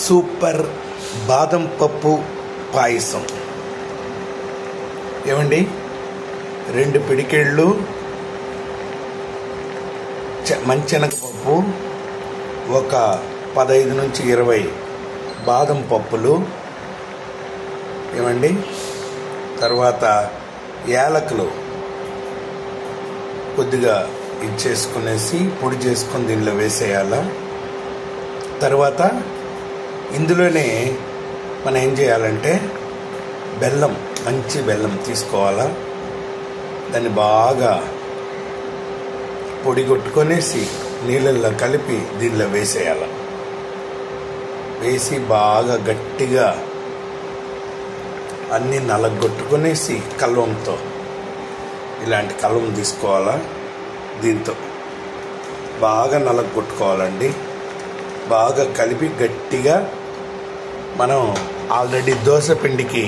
Super బాదం పప్పు పాయసం. ఏమండి, 2 పిడికెళ్ళు మంచెనగపప్పు, ఒక 15 నుంచి 20 బాదం పప్పులు, ఏమండి, తర్వాత యాలకులు కొద్దిగా ఇచ్చేసుకునేసి పొడి చేసుకొని దీనిలో వేసేయాల. తర్వాత ఇందులోనే మనం ఏం చేయాలంటే బెల్లం, మంచి బెల్లం తీసుకోవాలా. దాన్ని బాగా పొడి కొట్టుకొనేసి నీళ్ళల్లో కలిపి దీనిలో వేసేయాల. వేసి బాగా గట్టిగా అన్నీ నలగొట్టుకొనేసి కల్వంతో, ఇలాంటి కల్వం తీసుకోవాలా. దీంతో బాగా నలగొట్టుకోవాలండి. బాగా కలిపి గట్టిగా మనం ఆల్రెడీ దోశ పిండికి,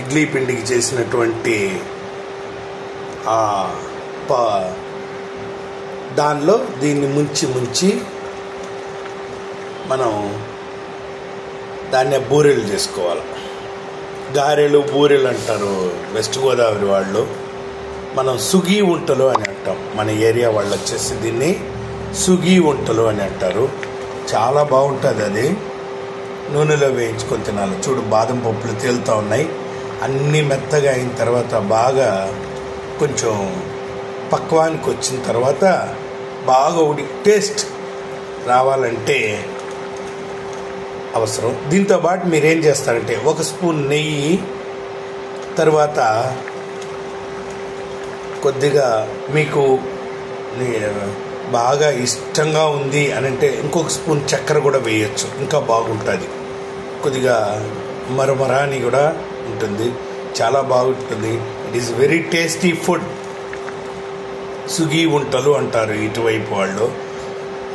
ఇడ్లీ పిండికి చేసినటువంటి దానిలో దీన్ని ముంచి మనం దాన్ని బూరెలు చేసుకోవాలి. గారెలు, బూరెలు అంటారు వెస్ట్ గోదావరి వాళ్ళు. మనం సుగీ వంటలు అని అంటాం. మన ఏరియా వాళ్ళు వచ్చేసి దీన్ని సుగీ వంటలు అని అంటారు. చాలా బాగుంటుంది. అది నూనెలో వేయించుకొని తినాలి. చూడు, బాదం పప్పులు తేలుతూ ఉన్నాయి. అన్నీ మెత్తగా అయిన తర్వాత బాగా కొంచెం పక్వానికి వచ్చిన తర్వాత బాగా టేస్ట్ రావాలంటే అవసరం. దీంతో పాటు మీరేం చేస్తారంటే 1 స్పూన్ నెయ్యి, తర్వాత కొద్దిగా మీకు బాగా ఇష్టంగా ఉంది అని అంటే ఇంకొక స్పూన్ చక్కెర కూడా వేయచ్చు, ఇంకా బాగుంటుంది. కొద్దిగా మరమరాని కూడా ఉంటుంది, చాలా బాగుంటుంది. It is very tasty food. సుగీ వంటలు అంటారు ఇటువైపు వాళ్ళు,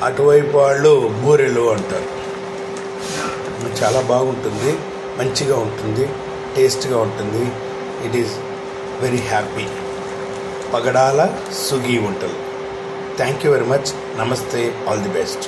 అటువైపు వాళ్ళు బూరెలు అంటారు. చాలా బాగుంటుంది, మంచిగా ఉంటుంది, టేస్ట్గా ఉంటుంది. It is very happy. పగడాల సుగీ వంటలు. Thank you very much. నమస్తే. All the best.